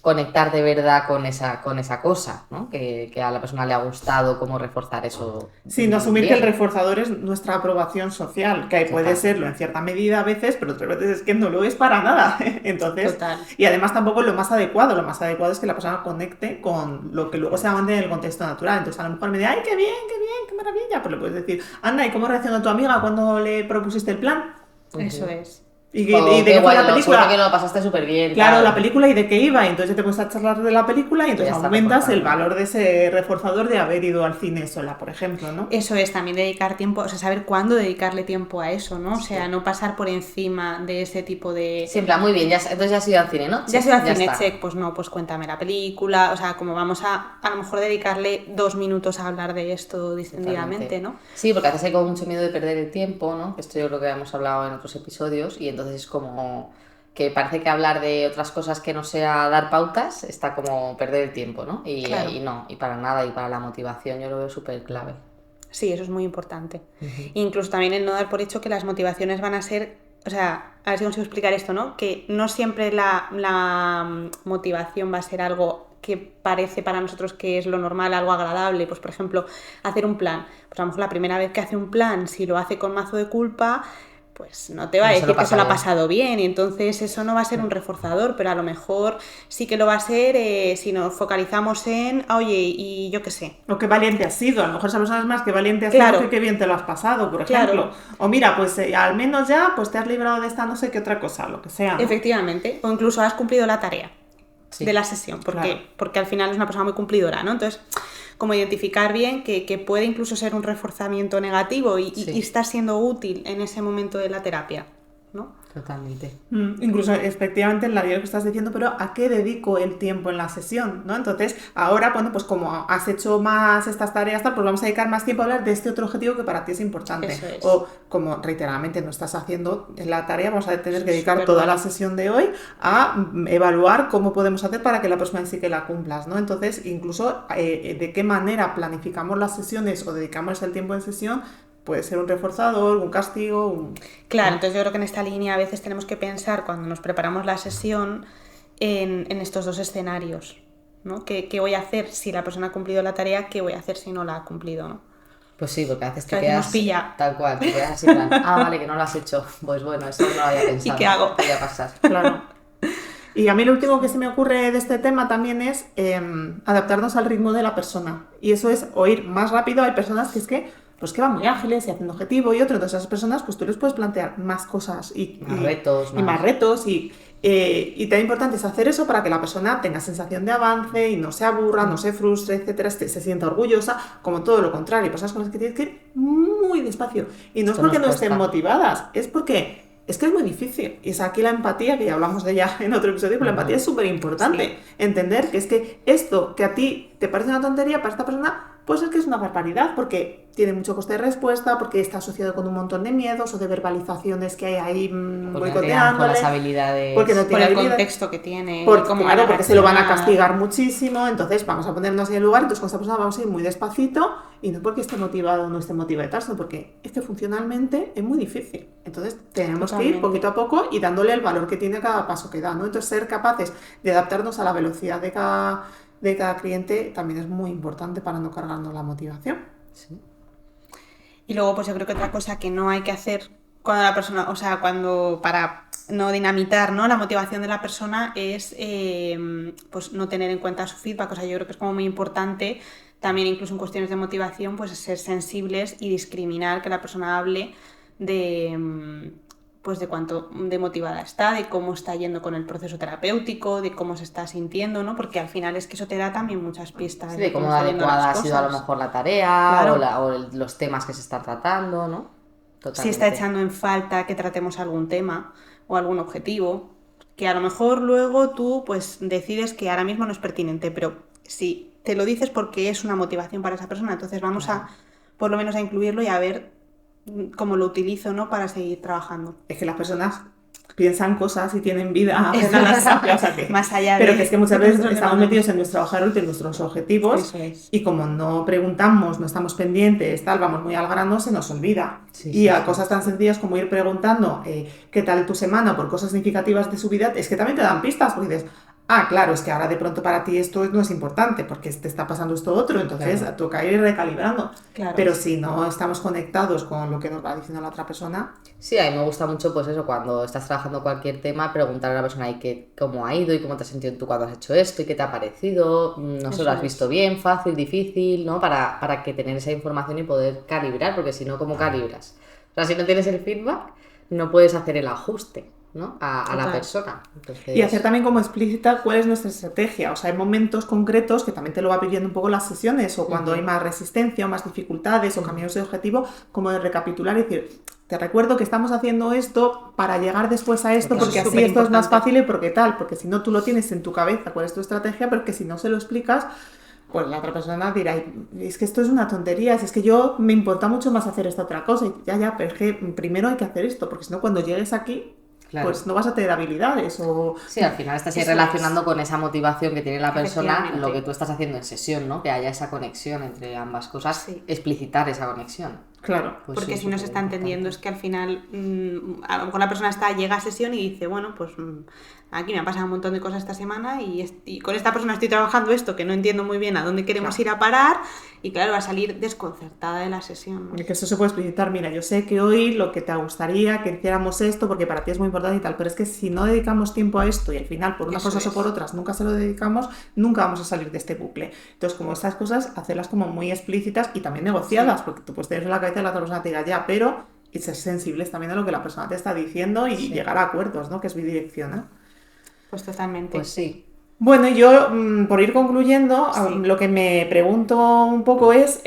[SPEAKER 3] conectar de verdad con esa cosa, ¿no? Que a la persona le ha gustado, cómo reforzar eso.
[SPEAKER 2] Sí, no asumir
[SPEAKER 3] bien.
[SPEAKER 2] que el reforzador es nuestra aprobación social, que puede
[SPEAKER 3] Total.
[SPEAKER 2] serlo en cierta medida a veces, pero otras veces es que no lo es para nada. Entonces,
[SPEAKER 4] Total.
[SPEAKER 2] y además tampoco es lo más adecuado es que la persona conecte con lo que luego se va a mantener en el contexto natural. Entonces a lo mejor me dice, ¡ay, qué bien, qué maravilla! Pues le puedes decir, anda, ¿y cómo reaccionó tu amiga cuando le propusiste el plan?
[SPEAKER 4] Eso es.
[SPEAKER 2] ¿Y
[SPEAKER 3] O
[SPEAKER 2] de
[SPEAKER 3] qué
[SPEAKER 2] qué fue la
[SPEAKER 3] bueno,
[SPEAKER 2] película?
[SPEAKER 3] seguro que lo pasaste súper bien.
[SPEAKER 2] Claro, la película y de qué iba, y entonces te pones a charlar de la película y entonces
[SPEAKER 3] Ya está
[SPEAKER 2] aumentas el
[SPEAKER 3] reforzando.
[SPEAKER 2] valor de ese reforzador de haber ido al cine sola, por ejemplo, ¿no?
[SPEAKER 4] Eso es, también dedicar tiempo, o sea, saber cuándo dedicarle tiempo a eso, ¿no? O sea, no pasar por encima de ese tipo de...
[SPEAKER 3] Siempre, muy bien, entonces ya has ido al cine, ¿no?
[SPEAKER 4] Ya se va al cine,
[SPEAKER 3] está.
[SPEAKER 4] check, pues no, pues cuéntame la película, o sea, como vamos a lo mejor dedicarle 2 minutos a hablar de esto distendidamente, ¿no?
[SPEAKER 3] Sí, porque a veces hay como mucho miedo de perder el tiempo, ¿no? Que esto yo creo que hemos hablado en otros episodios y entonces es como que parece que hablar de otras cosas que no sea dar pautas está como perder el tiempo, ¿no? Y,
[SPEAKER 4] Claro.
[SPEAKER 3] y no, y para nada, y para la motivación yo lo veo súper clave.
[SPEAKER 4] Sí, eso es muy importante. Incluso también el no dar por hecho que las motivaciones van a ser, o sea, a ver si consigo explicar esto, ¿no? Que no siempre la motivación va a ser algo que parece para nosotros que es lo normal, algo agradable. Pues, por ejemplo, hacer un plan. Pues a lo mejor la primera vez que hace un plan, si lo hace con mazo de culpa, pues no te va a
[SPEAKER 3] No se
[SPEAKER 4] decir
[SPEAKER 3] lo
[SPEAKER 4] que se lo ha
[SPEAKER 3] pasa
[SPEAKER 4] pasado bien, y entonces eso no va a ser un reforzador, pero a lo mejor sí que lo va a ser si nos focalizamos en, oye, y yo qué sé.
[SPEAKER 2] O qué valiente has sido, a lo mejor esa persona es más que valiente has
[SPEAKER 4] Claro.
[SPEAKER 2] sido que qué bien te lo has pasado, por
[SPEAKER 4] Claro.
[SPEAKER 2] ejemplo. O mira, pues al menos ya pues te has librado de esta no sé qué otra cosa, lo que sea, ¿no?
[SPEAKER 4] Efectivamente, o incluso has cumplido la tarea
[SPEAKER 3] Sí.
[SPEAKER 4] de la sesión,
[SPEAKER 2] Claro.
[SPEAKER 4] porque al final es una persona muy cumplidora, ¿no? Entonces, como identificar bien que puede incluso ser un reforzamiento negativo y
[SPEAKER 3] Sí.
[SPEAKER 4] está siendo útil en ese momento de la terapia. ¿no?
[SPEAKER 3] Totalmente.
[SPEAKER 2] Incluso efectivamente en la vida que estás diciendo, pero ¿a qué dedico el tiempo en la sesión? ¿No? Entonces, ahora, bueno, pues como has hecho más estas tareas, tal, pues vamos a dedicar más tiempo a hablar de este otro objetivo que para ti es importante.
[SPEAKER 4] Eso es.
[SPEAKER 2] O como reiteradamente no estás haciendo la tarea, vamos a tener que dedicar
[SPEAKER 4] Súper
[SPEAKER 2] toda
[SPEAKER 4] bueno.
[SPEAKER 2] la sesión de hoy a evaluar cómo podemos hacer para que la próxima vez sí que la cumplas, ¿no? Entonces, incluso de qué manera planificamos las sesiones o dedicamos el tiempo en sesión. Puede ser un reforzador, un castigo,
[SPEAKER 4] Claro, entonces yo creo que en esta línea a veces tenemos que pensar cuando nos preparamos la sesión en estos dos escenarios, ¿no? ¿Qué voy a hacer si la persona ha cumplido la tarea? ¿Qué voy a hacer si no la ha cumplido, ¿no?
[SPEAKER 3] Pues sí, porque a veces
[SPEAKER 4] Que
[SPEAKER 3] te
[SPEAKER 4] a veces
[SPEAKER 3] quedas
[SPEAKER 4] nos pilla.
[SPEAKER 3] tal cual, te quedas así en plan, vale, que no lo has hecho. Pues bueno, eso no lo había pensado.
[SPEAKER 4] ¿Y qué hago?
[SPEAKER 3] Voy a pasar.
[SPEAKER 2] Claro. Y a mí lo último que se me ocurre de este tema también es adaptarnos al ritmo de la persona. Y eso es o ir más rápido. Hay personas pues que van muy ágiles y hacen objetivo y otro. Entonces a esas personas pues tú les puedes plantear más cosas
[SPEAKER 3] Más retos,
[SPEAKER 2] y más retos. Y tan importante es hacer eso para que la persona tenga sensación de avance y no se aburra, no se frustre, etcétera, se sienta orgullosa, como todo lo contrario. Hay personas con las que tienes que ir muy despacio. Y no es
[SPEAKER 3] Esto
[SPEAKER 2] porque
[SPEAKER 3] nos
[SPEAKER 2] no estén
[SPEAKER 3] cuesta.
[SPEAKER 2] motivadas, es porque es que es muy difícil. Y es aquí la empatía, que ya hablamos de ella en otro episodio, pero la empatía es súper importante.
[SPEAKER 4] Sí.
[SPEAKER 2] Entender que es que esto que a ti te parece una tontería, para esta persona puede ser que es una barbaridad, porque tiene mucho coste de respuesta, porque está asociado con un montón de miedos o de verbalizaciones que hay ahí
[SPEAKER 3] Porque con
[SPEAKER 2] boicoteándole.
[SPEAKER 3] las habilidades.
[SPEAKER 2] Porque no
[SPEAKER 4] Por
[SPEAKER 2] tiene
[SPEAKER 4] el
[SPEAKER 2] habilidad.
[SPEAKER 4] contexto que tiene.
[SPEAKER 2] Claro, porque se lo van a
[SPEAKER 4] reaccionar.
[SPEAKER 2] castigar muchísimo, entonces vamos a ponernos en el lugar, entonces con esta persona vamos a ir muy despacito, y no porque esté motivado o no esté motivado y tal, sino porque es que funcionalmente es muy difícil. Entonces tenemos que ir
[SPEAKER 4] Totalmente.
[SPEAKER 2] poquito a poco y dándole el valor que tiene cada paso que da, ¿no? Entonces ser capaces de adaptarnos a la velocidad de cada cliente también es muy importante para no cargarnos la motivación.
[SPEAKER 3] Sí.
[SPEAKER 4] Y luego, pues yo creo que otra cosa que no hay que hacer cuando la persona, o sea, para no dinamitar, ¿no?, la motivación de la persona es pues no tener en cuenta su feedback. O sea, yo creo que es como muy importante también, incluso en cuestiones de motivación, pues ser sensibles y discriminar que la persona hable de pues de cuánto de motivada está, de cómo está yendo con el proceso terapéutico, de cómo se está sintiendo, ¿no? Porque al final es que eso te da también muchas pistas.
[SPEAKER 3] Sí, de cómo
[SPEAKER 4] están yendo las
[SPEAKER 3] adecuada ha sido a lo
[SPEAKER 4] cosas.
[SPEAKER 3] mejor la tarea
[SPEAKER 4] Claro.
[SPEAKER 3] o los temas que se están tratando, ¿no?
[SPEAKER 4] Si
[SPEAKER 3] Totalmente.
[SPEAKER 4] está echando en falta que tratemos algún tema o algún objetivo, que a lo mejor luego tú pues decides que ahora mismo no es pertinente, pero si te lo dices porque es una motivación para esa persona, entonces vamos a por lo menos a incluirlo y a ver cómo lo utilizo, ¿no?, para seguir trabajando.
[SPEAKER 2] Es que las personas piensan cosas y tienen vida, o sea que,
[SPEAKER 4] Más allá
[SPEAKER 2] pero
[SPEAKER 4] de-
[SPEAKER 2] que es que muchas
[SPEAKER 4] de
[SPEAKER 2] veces
[SPEAKER 4] nosotros
[SPEAKER 2] estamos
[SPEAKER 4] demandamos.
[SPEAKER 2] metidos en nuestra hoja de ruta y en nuestros objetivos,
[SPEAKER 4] Eso es.
[SPEAKER 2] y como no preguntamos, no estamos pendientes, tal, vamos muy al grano, se nos olvida.
[SPEAKER 3] Sí,
[SPEAKER 2] Y
[SPEAKER 3] sí,
[SPEAKER 2] a
[SPEAKER 3] sí.
[SPEAKER 2] cosas tan sencillas como ir preguntando qué tal tu semana por cosas significativas de su vida, es que también te dan pistas, porque dices, claro, es que ahora de pronto para ti esto no es importante, porque te está pasando esto otro, entonces
[SPEAKER 3] Claro.
[SPEAKER 2] toca ir recalibrando.
[SPEAKER 4] Claro.
[SPEAKER 2] Pero si no estamos conectados con lo que nos va diciendo la otra persona,
[SPEAKER 3] Sí, a mí me gusta mucho, pues eso, cuando estás trabajando cualquier tema, preguntar a la persona cómo ha ido y cómo te has sentido tú cuando has hecho esto y qué te ha parecido, no sé,
[SPEAKER 4] Eso
[SPEAKER 3] lo has
[SPEAKER 4] es.
[SPEAKER 3] visto bien, fácil, difícil, ¿no? Para que tener esa información y poder calibrar, porque si no, ¿cómo calibras? O sea, si no tienes el feedback, no puedes hacer el ajuste, ¿no? A la
[SPEAKER 4] Total.
[SPEAKER 3] persona. Entonces,
[SPEAKER 2] y hacer también como explícita cuál es nuestra estrategia. O sea, hay momentos concretos que también te lo va pidiendo un poco las sesiones, o cuando hay más resistencia o más dificultades o cambios de objetivo, como de recapitular y decir, te recuerdo que estamos haciendo esto para llegar después a esto,
[SPEAKER 4] Eso
[SPEAKER 2] porque
[SPEAKER 4] es
[SPEAKER 2] así esto es más
[SPEAKER 4] superimportante.
[SPEAKER 2] fácil y porque tal, porque si no tú lo tienes en tu cabeza cuál es tu estrategia, pero que si no se lo explicas, pues la otra persona dirá, es que esto es una tontería, es que yo me importa mucho más hacer esta otra cosa, y ya, pero es que primero hay que hacer esto, porque si no cuando llegues aquí,
[SPEAKER 3] claro.
[SPEAKER 2] pues no vas a tener habilidades o...
[SPEAKER 3] Sí, al final estás ahí
[SPEAKER 4] Eso
[SPEAKER 3] relacionando con esa motivación que tiene la persona,
[SPEAKER 4] Efectivamente.
[SPEAKER 3] lo que tú estás haciendo en sesión, ¿no? Que haya esa conexión entre ambas cosas,
[SPEAKER 4] Sí.
[SPEAKER 3] explicitar esa conexión.
[SPEAKER 2] Claro.
[SPEAKER 3] Pues
[SPEAKER 4] Porque
[SPEAKER 3] sí,
[SPEAKER 4] si no se está entendiendo es que al final a lo mejor la persona llega a sesión y dice, bueno, pues aquí me ha pasado un montón de cosas esta semana y con esta persona estoy trabajando esto que no entiendo muy bien a dónde queremos ir a parar, y claro, va a salir desconcertada de la sesión, ¿no?
[SPEAKER 2] Y que eso se puede explicitar, mira, yo sé que hoy lo que te gustaría que hiciéramos esto porque para ti es muy importante y tal, pero es que si no dedicamos tiempo a esto y al final por unas
[SPEAKER 4] Eso
[SPEAKER 2] cosas o
[SPEAKER 4] es.
[SPEAKER 2] por otras nunca se lo dedicamos, nunca vamos a salir de este bucle. Entonces, como estas cosas, hacerlas como muy explícitas y también negociadas, porque tú puedes tener en la cabeza y la otra persona te diga ya, pero y ser sensibles también a lo que la persona te está diciendo y llegar a acuerdos, ¿no? Que es bidireccional.
[SPEAKER 4] Pues totalmente.
[SPEAKER 3] Pues sí.
[SPEAKER 2] Bueno, y yo, por ir concluyendo,
[SPEAKER 4] Sí.
[SPEAKER 2] lo que me pregunto un poco es,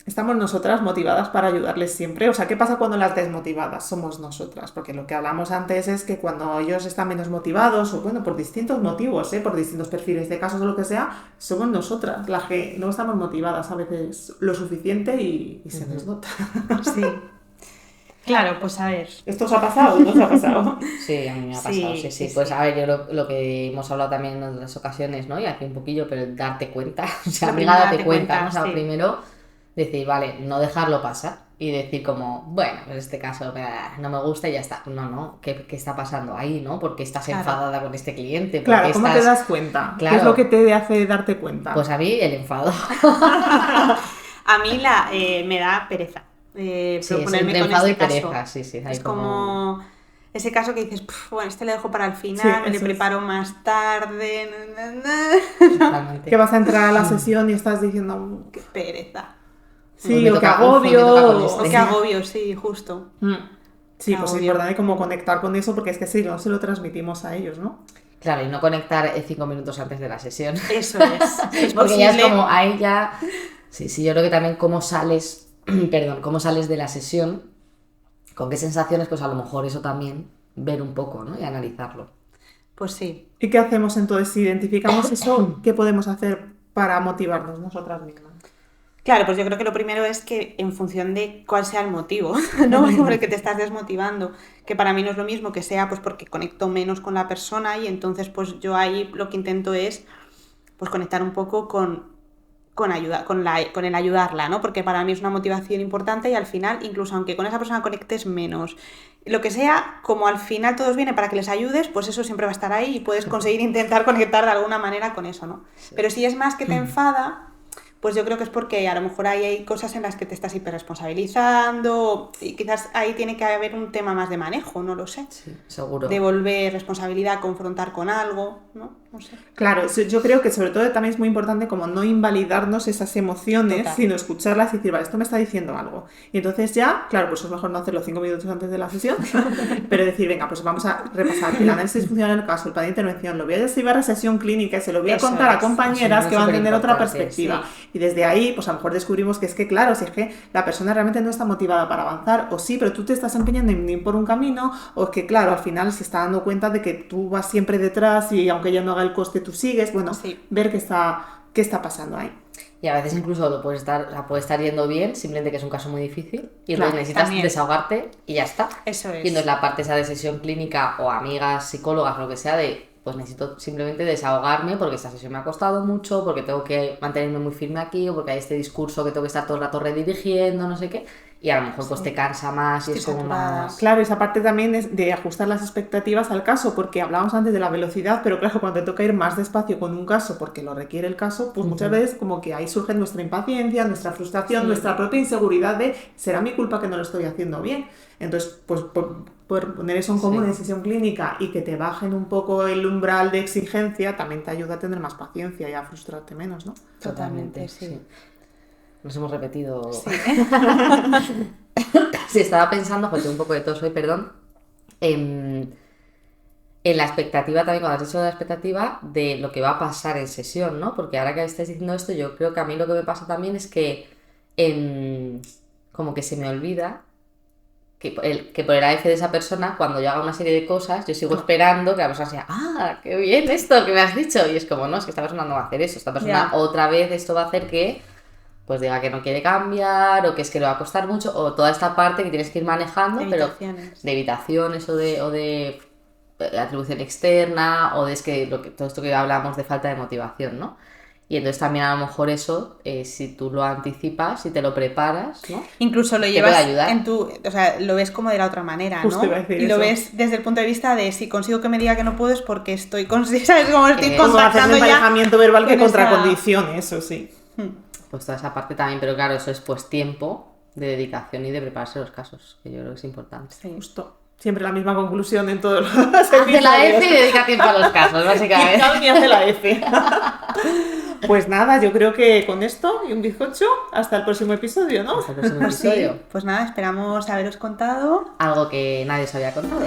[SPEAKER 2] estamos nosotras motivadas para ayudarles siempre. O sea, ¿qué pasa cuando las desmotivadas? Somos nosotras, porque lo que hablamos antes es que cuando ellos están menos motivados, o bueno, por distintos motivos, por distintos perfiles de casos o lo que sea, somos nosotras las que no estamos motivadas a veces lo suficiente y se nos nota.
[SPEAKER 4] Sí. Claro, pues a ver.
[SPEAKER 2] ¿Esto os ha pasado o no os ha pasado?
[SPEAKER 3] Sí, a mí me ha pasado, sí.
[SPEAKER 4] Sí.
[SPEAKER 3] Pues a ver, yo lo que hemos hablado también en otras ocasiones, ¿no? Y aquí un poquillo, pero el darte cuenta, o sea, amiga, date cuenta, ¿no? O sea,
[SPEAKER 4] sí.
[SPEAKER 3] primero decir, vale, no dejarlo pasar y decir como, bueno, en este caso no me gusta y ya está. No, ¿qué está pasando ahí, no? ¿Por qué estás enfadada con este cliente? ¿Por
[SPEAKER 2] Claro,
[SPEAKER 3] qué
[SPEAKER 2] ¿cómo te das cuenta?
[SPEAKER 3] Claro.
[SPEAKER 2] ¿Qué es lo que te hace darte cuenta?
[SPEAKER 3] Pues a mí el enfado.
[SPEAKER 4] A mí me da pereza proponerme
[SPEAKER 3] entre
[SPEAKER 4] con
[SPEAKER 3] enfado
[SPEAKER 4] este
[SPEAKER 3] y pereza,
[SPEAKER 4] caso.
[SPEAKER 3] sí,
[SPEAKER 4] Es como ese caso que dices, bueno, este lo dejo para el final, me lo preparo más tarde.
[SPEAKER 3] Totalmente.
[SPEAKER 2] Que vas a entrar a la sesión y estás diciendo,
[SPEAKER 4] Qué pereza.
[SPEAKER 2] sí,
[SPEAKER 3] Me
[SPEAKER 2] o que
[SPEAKER 3] toca- uf, me
[SPEAKER 2] agobio.
[SPEAKER 3] toca con
[SPEAKER 2] o
[SPEAKER 3] este.
[SPEAKER 4] O qué
[SPEAKER 2] sea,
[SPEAKER 4] agobio, sí, justo.
[SPEAKER 2] Sí, pues es
[SPEAKER 4] Agobio.
[SPEAKER 2] importante como conectar con eso, porque es que sí, no se lo transmitimos a ellos, ¿no?
[SPEAKER 3] Claro, y no conectar 5 minutos antes de la sesión.
[SPEAKER 4] Eso es.
[SPEAKER 3] Porque ya es
[SPEAKER 4] posible.
[SPEAKER 3] como, ahí ya... Sí, yo creo que también cómo sales, cómo sales de la sesión, con qué sensaciones, pues a lo mejor eso también, ver un poco, ¿no? Y analizarlo.
[SPEAKER 4] Pues sí.
[SPEAKER 2] ¿Y qué hacemos entonces? Si identificamos eso, ¿qué podemos hacer para motivarnos nosotras mismas?
[SPEAKER 4] Claro, pues yo creo que lo primero es que en función de cuál sea el motivo, ¿no? Por el que te estás desmotivando, que para mí no es lo mismo que sea pues porque conecto menos con la persona y entonces pues yo ahí lo que intento es pues conectar un poco con el ayudarla, ¿no? Porque para mí es una motivación importante y al final, incluso aunque con esa persona conectes menos, lo que sea, como al final todos vienen para que les ayudes, pues eso siempre va a estar ahí y puedes conseguir intentar conectar de alguna manera con eso, ¿no? Pero si es más que te enfada, pues yo creo que es porque a lo mejor ahí hay cosas en las que te estás hiperresponsabilizando y quizás ahí tiene que haber un tema más de manejo, no lo sé.
[SPEAKER 3] Sí, seguro.
[SPEAKER 4] Devolver responsabilidad, confrontar con algo, ¿no? No sé.
[SPEAKER 2] Claro, yo creo que sobre todo también es muy importante como no invalidarnos esas emociones,
[SPEAKER 4] Total.
[SPEAKER 2] sino escucharlas y decir, vale, esto me está diciendo algo. Y entonces ya, claro, pues es mejor no hacerlo 5 minutos antes de la sesión, pero decir, venga, pues vamos a repasar el análisis funcional del caso, el plan de intervención, lo voy a llevar a sesión clínica y se lo voy a
[SPEAKER 4] Eso
[SPEAKER 2] contar a
[SPEAKER 4] es,
[SPEAKER 2] compañeras
[SPEAKER 3] eso es
[SPEAKER 2] que van a tener otra
[SPEAKER 3] superimportante,
[SPEAKER 2] perspectiva.
[SPEAKER 4] sí.
[SPEAKER 2] Y desde ahí, pues a lo mejor descubrimos que es que, claro, si es que la persona realmente no está motivada para avanzar, o sí, pero tú te estás empeñando en ir por un camino, o es que, claro, al final se está dando cuenta de que tú vas siempre detrás y aunque ella no haga el coste, tú sigues. Bueno,
[SPEAKER 4] Sí.
[SPEAKER 2] ver qué está pasando ahí.
[SPEAKER 3] Y a veces incluso puede estar yendo bien, simplemente que es un caso muy difícil, y entonces
[SPEAKER 2] Claro,
[SPEAKER 3] necesitas
[SPEAKER 4] también.
[SPEAKER 3] desahogarte y ya está.
[SPEAKER 4] Eso es.
[SPEAKER 3] Y entonces la parte esa de sesión clínica o amigas, psicólogas, lo que sea, pues necesito simplemente desahogarme porque esta sesión me ha costado mucho, porque tengo que mantenerme muy firme aquí, o porque hay este discurso que tengo que estar todo el rato redirigiendo, no sé qué, y a lo mejor pues te cansa más y es
[SPEAKER 4] Estoy
[SPEAKER 3] como
[SPEAKER 4] saturada.
[SPEAKER 3] más...
[SPEAKER 2] Claro, esa parte también es de ajustar las expectativas al caso, porque hablábamos antes de la velocidad, pero claro, cuando te toca ir más despacio con un caso porque lo requiere el caso, pues muchas veces como que ahí surge nuestra impaciencia, nuestra frustración, nuestra propia inseguridad de ¿será mi culpa que no lo estoy haciendo bien? Entonces, pues por poner eso en común en sesión clínica y que te bajen un poco el umbral de exigencia, también te ayuda a tener más paciencia y a frustrarte menos, ¿no?
[SPEAKER 4] Totalmente, sí.
[SPEAKER 3] sí. Nos hemos repetido...
[SPEAKER 4] Sí.
[SPEAKER 3] Sí, estaba pensando, pues tengo un poco de tos hoy, perdón, en la expectativa también, cuando has dicho de la expectativa de lo que va a pasar en sesión, ¿no? Porque ahora que estáis diciendo esto, yo creo que a mí lo que me pasa también es que como que se me olvida que por el AF de esa persona, cuando yo haga una serie de cosas, yo sigo esperando que la persona sea, ¡ah, qué bien esto que me has dicho! Y es como, no, es que esta persona no va a hacer eso, esta persona
[SPEAKER 4] Ya.
[SPEAKER 3] otra vez esto va a hacer que pues diga que no quiere cambiar, o que es que le va a costar mucho, o toda esta parte que tienes que ir manejando, pero
[SPEAKER 4] Evitaciones.
[SPEAKER 3] de evitaciones o de atribución externa, o de todo esto que hablamos de falta de motivación, ¿no? Y entonces también a lo mejor eso, si tú lo anticipas, si te lo preparas, ¿no?
[SPEAKER 4] Incluso lo
[SPEAKER 3] Te
[SPEAKER 4] llevas
[SPEAKER 3] puede ayudar.
[SPEAKER 4] o sea, lo ves como de la otra manera,
[SPEAKER 2] Justo
[SPEAKER 4] ¿no?
[SPEAKER 2] iba a decir
[SPEAKER 4] Y lo
[SPEAKER 2] eso.
[SPEAKER 4] ves desde el punto de vista de si consigo que me diga que no puedo es porque estoy ¿sabes? Como estoy
[SPEAKER 2] Como hacer
[SPEAKER 4] contactando ya
[SPEAKER 2] emparejamiento verbal que
[SPEAKER 4] con esa-
[SPEAKER 2] contracondición, eso sí.
[SPEAKER 3] Pues toda esa parte también, pero claro, eso es pues tiempo de dedicación y de prepararse los casos, que yo creo que es importante.
[SPEAKER 4] Sí.
[SPEAKER 2] Justo. Siempre la misma conclusión en todos los
[SPEAKER 3] Hace la F y
[SPEAKER 2] episodios.
[SPEAKER 3] dedica tiempo a los casos, básicamente.
[SPEAKER 2] Calmi hace la F. Pues nada, yo creo que con esto y un bizcocho, hasta el próximo episodio, ¿no?
[SPEAKER 3] Hasta el próximo
[SPEAKER 4] Pues sí,
[SPEAKER 3] episodio.
[SPEAKER 4] pues nada, esperamos haberos contado.
[SPEAKER 3] Algo que nadie se había contado.